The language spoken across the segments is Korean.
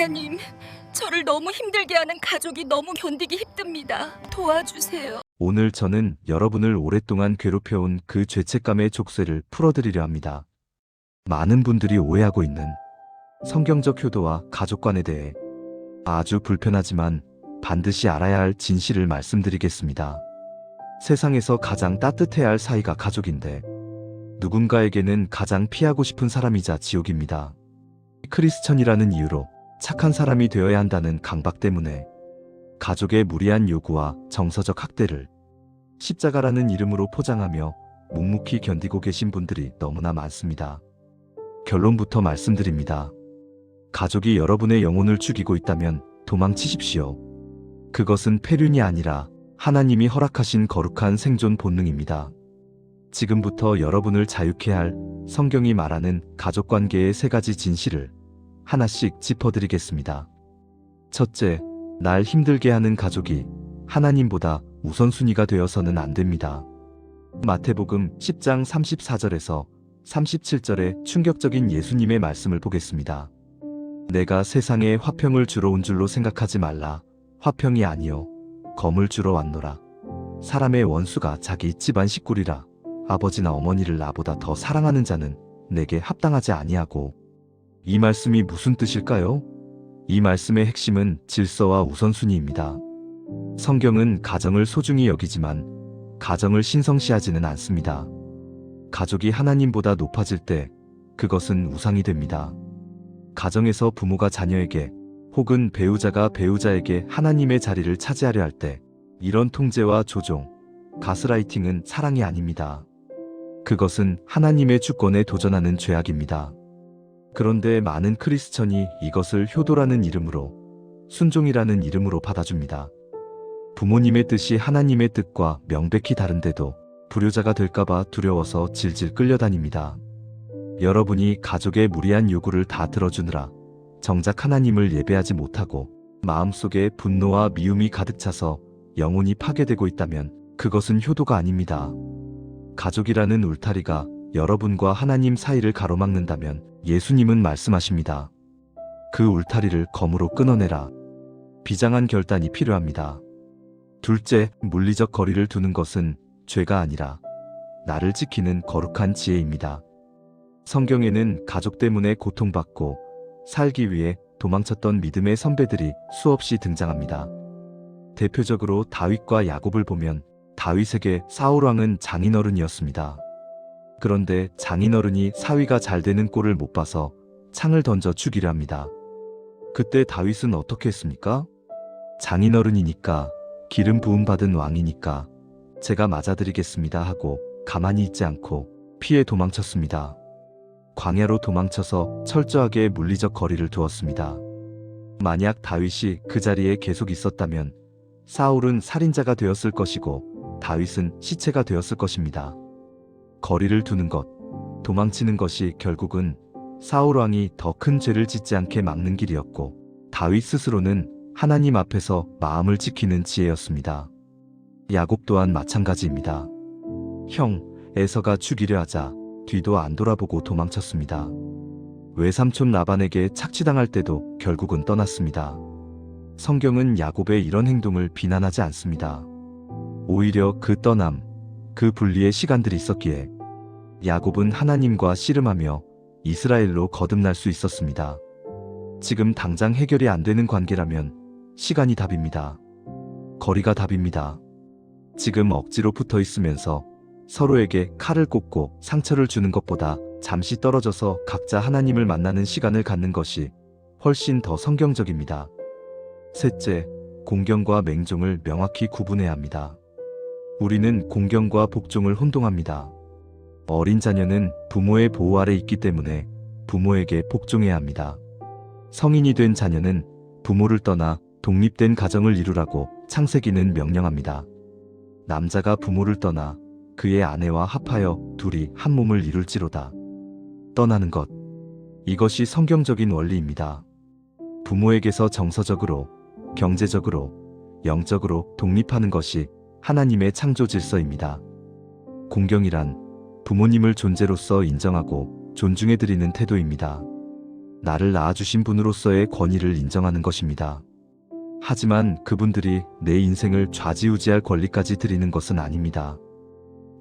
하나님, 저를 너무 힘들게 하는 가족이 너무 견디기 힘듭니다. 도와주세요. 오늘 저는 여러분을 오랫동안 괴롭혀온 그 죄책감의 족쇄를 풀어드리려 합니다. 많은 분들이 오해하고 있는 성경적 효도와 가족관에 대해 아주 불편하지만 반드시 알아야 할 진실을 말씀드리겠습니다. 세상에서 가장 따뜻해야 할 사이가 가족인데 누군가에게는 가장 피하고 싶은 사람이자 지옥입니다. 크리스천이라는 이유로 착한 사람이 되어야 한다는 강박 때문에 가족의 무리한 요구와 정서적 학대를 십자가라는 이름으로 포장하며 묵묵히 견디고 계신 분들이 너무나 많습니다. 결론부터 말씀드립니다. 가족이 여러분의 영혼을 죽이고 있다면 도망치십시오. 그것은 폐륜이 아니라 하나님이 허락하신 거룩한 생존 본능입니다. 지금부터 여러분을 자유케 할 성경이 말하는 가족관계의 3가지 진실을 하나씩 짚어드리겠습니다. 첫째, 날 힘들게 하는 가족이 하나님보다 우선순위가 되어서는 안 됩니다. 마태복음 10장 34절에서 37절의 충격적인 예수님의 말씀을 보겠습니다. 내가 세상에 화평을 주러 온 줄로 생각하지 말라. 화평이 아니요 검을 주러 왔노라. 사람의 원수가 자기 집안 식구리라. 아버지나 어머니를 나보다 더 사랑하는 자는 내게 합당하지 아니하고. 이 말씀이 무슨 뜻일까요? 이 말씀의 핵심은 질서와 우선순위입니다. 성경은 가정을 소중히 여기지만 가정을 신성시하지는 않습니다. 가족이 하나님보다 높아질 때 그것은 우상이 됩니다. 가정에서 부모가 자녀에게 혹은 배우자가 배우자에게 하나님의 자리를 차지하려 할 때 이런 통제와 조종, 가스라이팅은 사랑이 아닙니다. 그것은 하나님의 주권에 도전하는 죄악입니다. 그런데 많은 크리스천이 이것을 효도라는 이름으로, 순종이라는 이름으로 받아줍니다. 부모님의 뜻이 하나님의 뜻과 명백히 다른데도 불효자가 될까봐 두려워서 질질 끌려다닙니다. 여러분이 가족의 무리한 요구를 다 들어주느라 정작 하나님을 예배하지 못하고 마음속에 분노와 미움이 가득 차서 영혼이 파괴되고 있다면 그것은 효도가 아닙니다. 가족이라는 울타리가 여러분과 하나님 사이를 가로막는다면 예수님은 말씀하십니다. 그 울타리를 검으로 끊어내라. 비장한 결단이 필요합니다. 둘째, 물리적 거리를 두는 것은 죄가 아니라 나를 지키는 거룩한 지혜입니다. 성경에는 가족 때문에 고통받고 살기 위해 도망쳤던 믿음의 선배들이 수없이 등장합니다. 대표적으로 다윗과 야곱을 보면 다윗에게 사울 왕은 장인어른이었습니다. 그런데 장인어른이 사위가 잘 되는 꼴을 못 봐서 창을 던져 죽이려 합니다. 그때 다윗은 어떻게 했습니까? 장인어른이니까, 기름 부음 받은 왕이니까 제가 맞아드리겠습니다 하고 가만히 있지 않고 피해 도망쳤습니다. 광야로 도망쳐서 철저하게 물리적 거리를 두었습니다. 만약 다윗이 그 자리에 계속 있었다면 사울은 살인자가 되었을 것이고 다윗은 시체가 되었을 것입니다. 거리를 두는 것, 도망치는 것이 결국은 사울 왕이 더 큰 죄를 짓지 않게 막는 길이었고 다윗 스스로는 하나님 앞에서 마음을 지키는 지혜였습니다. 야곱 또한 마찬가지입니다. 형 에서가 죽이려 하자 뒤도 안 돌아보고 도망쳤습니다. 외삼촌 라반에게 착취당할 때도 결국은 떠났습니다. 성경은 야곱의 이런 행동을 비난하지 않습니다. 오히려 그 떠남, 그 분리의 시간들이 있었기에 야곱은 하나님과 씨름하며 이스라엘로 거듭날 수 있었습니다. 지금 당장 해결이 안 되는 관계라면 시간이 답입니다. 거리가 답입니다. 지금 억지로 붙어 있으면서 서로에게 칼을 꽂고 상처를 주는 것보다 잠시 떨어져서 각자 하나님을 만나는 시간을 갖는 것이 훨씬 더 성경적입니다. 셋째, 공경과 맹종을 명확히 구분해야 합니다. 우리는 공경과 복종을 혼동합니다. 어린 자녀는 부모의 보호 아래 있기 때문에 부모에게 복종해야 합니다. 성인이 된 자녀는 부모를 떠나 독립된 가정을 이루라고 창세기는 명령합니다. 남자가 부모를 떠나 그의 아내와 합하여 둘이 한 몸을 이룰지로다. 떠나는 것. 이것이 성경적인 원리입니다. 부모에게서 정서적으로, 경제적으로, 영적으로 독립하는 것이 하나님의 창조 질서입니다. 공경이란 부모님을 존재로서 인정하고 존중해드리는 태도입니다. 나를 낳아주신 분으로서의 권위를 인정하는 것입니다. 하지만 그분들이 내 인생을 좌지우지할 권리까지 드리는 것은 아닙니다.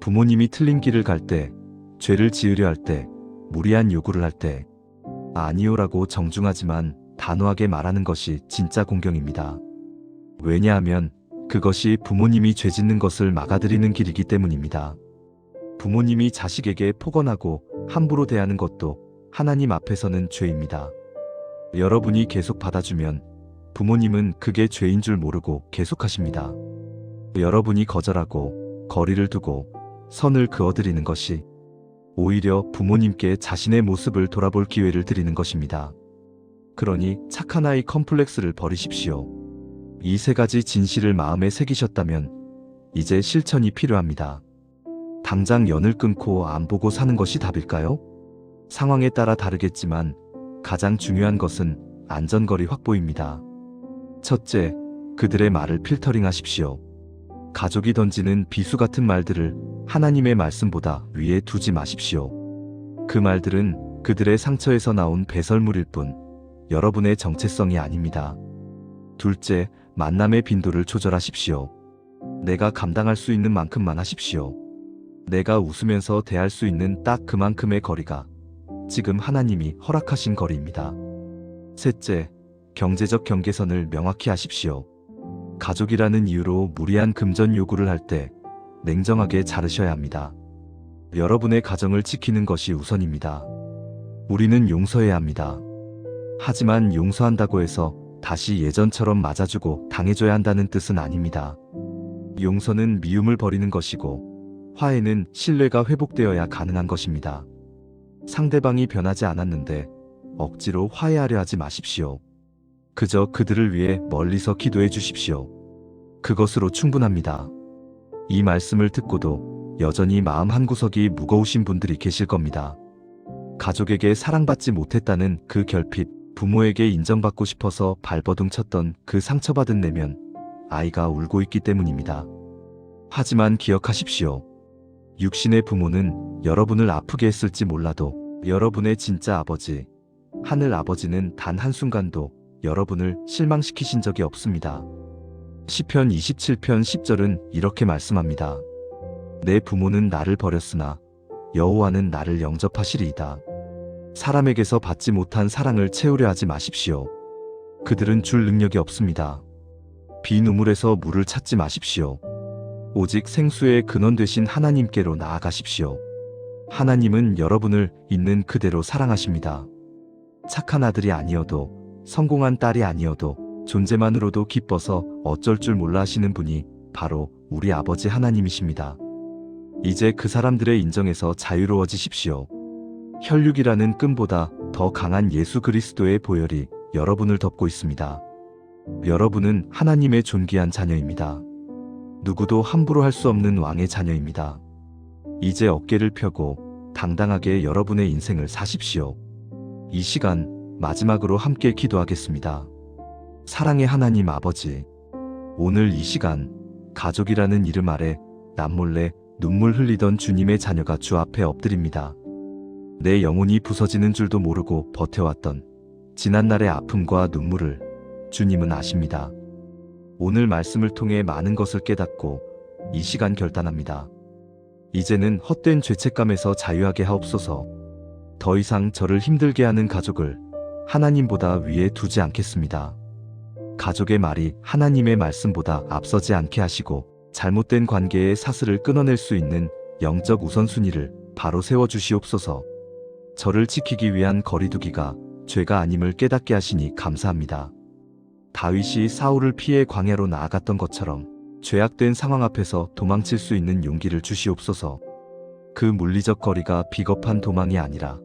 부모님이 틀린 길을 갈 때, 죄를 지으려 할 때, 무리한 요구를 할 때, 아니요라고 정중하지만 단호하게 말하는 것이 진짜 공경입니다. 왜냐하면 그것이 부모님이 죄 짓는 것을 막아들이는 길이기 때문입니다. 부모님이 자식에게 포건하고 함부로 대하는 것도 하나님 앞에서는 죄입니다. 여러분이 계속 받아주면 부모님은 그게 죄인 줄 모르고 계속하십니다. 여러분이 거절하고 거리를 두고 선을 그어드리는 것이 오히려 부모님께 자신의 모습을 돌아볼 기회를 드리는 것입니다. 그러니 착한 아이 컴플렉스를 버리십시오. 이 세 가지 진실을 마음에 새기셨다면 이제 실천이 필요합니다. 당장 연을 끊고 안 보고 사는 것이 답일까요? 상황에 따라 다르겠지만 가장 중요한 것은 안전거리 확보입니다. 첫째, 그들의 말을 필터링 하십시오. 가족이 던지는 비수 같은 말들을 하나님의 말씀보다 위에 두지 마십시오. 그 말들은 그들의 상처에서 나온 배설물일 뿐 여러분의 정체성이 아닙니다. 둘째, 만남의 빈도를 조절하십시오. 내가 감당할 수 있는 만큼만 하십시오. 내가 웃으면서 대할 수 있는 딱 그만큼의 거리가 지금 하나님이 허락하신 거리입니다. 셋째, 경제적 경계선을 명확히 하십시오. 가족이라는 이유로 무리한 금전 요구를 할 때 냉정하게 자르셔야 합니다. 여러분의 가정을 지키는 것이 우선입니다. 우리는 용서해야 합니다. 하지만 용서한다고 해서 다시 예전처럼 맞아주고 당해줘야 한다는 뜻은 아닙니다. 용서는 미움을 버리는 것이고 화해는 신뢰가 회복되어야 가능한 것입니다. 상대방이 변하지 않았는데 억지로 화해하려 하지 마십시오. 그저 그들을 위해 멀리서 기도해 주십시오. 그것으로 충분합니다. 이 말씀을 듣고도 여전히 마음 한구석이 무거우신 분들이 계실 겁니다. 가족에게 사랑받지 못했다는 그 결핍, 부모에게 인정받고 싶어서 발버둥 쳤던 그 상처받은 내면, 아이가 울고 있기 때문입니다. 하지만 기억하십시오. 육신의 부모는 여러분을 아프게 했을지 몰라도 여러분의 진짜 아버지, 하늘 아버지는 단 한순간도 여러분을 실망시키신 적이 없습니다. 시편 27편 10절은 이렇게 말씀합니다. 내 부모는 나를 버렸으나 여호와는 나를 영접하시리이다. 사람에게서 받지 못한 사랑을 채우려 하지 마십시오. 그들은 줄 능력이 없습니다. 빈 우물에서 물을 찾지 마십시오. 오직 생수의 근원 되신 하나님께로 나아가십시오. 하나님은 여러분을 있는 그대로 사랑하십니다. 착한 아들이 아니어도, 성공한 딸이 아니어도 존재만으로도 기뻐서 어쩔 줄 몰라 하시는 분이 바로 우리 아버지 하나님이십니다. 이제 그 사람들의 인정에서 자유로워지십시오. 혈육이라는 끈보다 더 강한 예수 그리스도의 보혈이 여러분을 덮고 있습니다. 여러분은 하나님의 존귀한 자녀입니다. 누구도 함부로 할 수 없는 왕의 자녀입니다. 이제 어깨를 펴고 당당하게 여러분의 인생을 사십시오. 이 시간 마지막으로 함께 기도하겠습니다. 사랑의 하나님 아버지, 오늘 이 시간 가족이라는 이름 아래 남몰래 눈물 흘리던 주님의 자녀가 주 앞에 엎드립니다. 내 영혼이 부서지는 줄도 모르고 버텨왔던 지난날의 아픔과 눈물을 주님은 아십니다. 오늘 말씀을 통해 많은 것을 깨닫고 이 시간 결단합니다. 이제는 헛된 죄책감에서 자유하게 하옵소서. 더 이상 저를 힘들게 하는 가족을 하나님보다 위에 두지 않겠습니다. 가족의 말이 하나님의 말씀보다 앞서지 않게 하시고 잘못된 관계의 사슬을 끊어낼 수 있는 영적 우선순위를 바로 세워주시옵소서. 저를 지키기 위한 거리두기가 죄가 아님을 깨닫게 하시니 감사합니다. 다윗이 사울을 피해 광야로 나아갔던 것처럼 죄악된 상황 앞에서 도망칠 수 있는 용기를 주시옵소서. 그 물리적 거리가 비겁한 도망이 아니라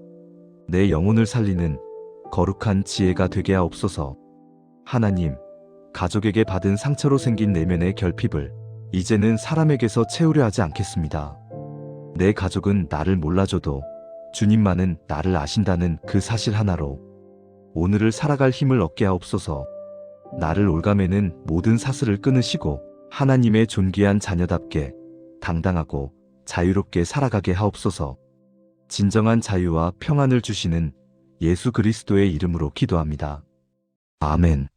내 영혼을 살리는 거룩한 지혜가 되게 하옵소서. 하나님, 가족에게 받은 상처로 생긴 내면의 결핍을 이제는 사람에게서 채우려 하지 않겠습니다. 내 가족은 나를 몰라줘도 주님만은 나를 아신다는 그 사실 하나로 오늘을 살아갈 힘을 얻게 하옵소서. 나를 올가매는 모든 사슬을 끊으시고 하나님의 존귀한 자녀답게 당당하고 자유롭게 살아가게 하옵소서. 진정한 자유와 평안을 주시는 예수 그리스도의 이름으로 기도합니다. 아멘.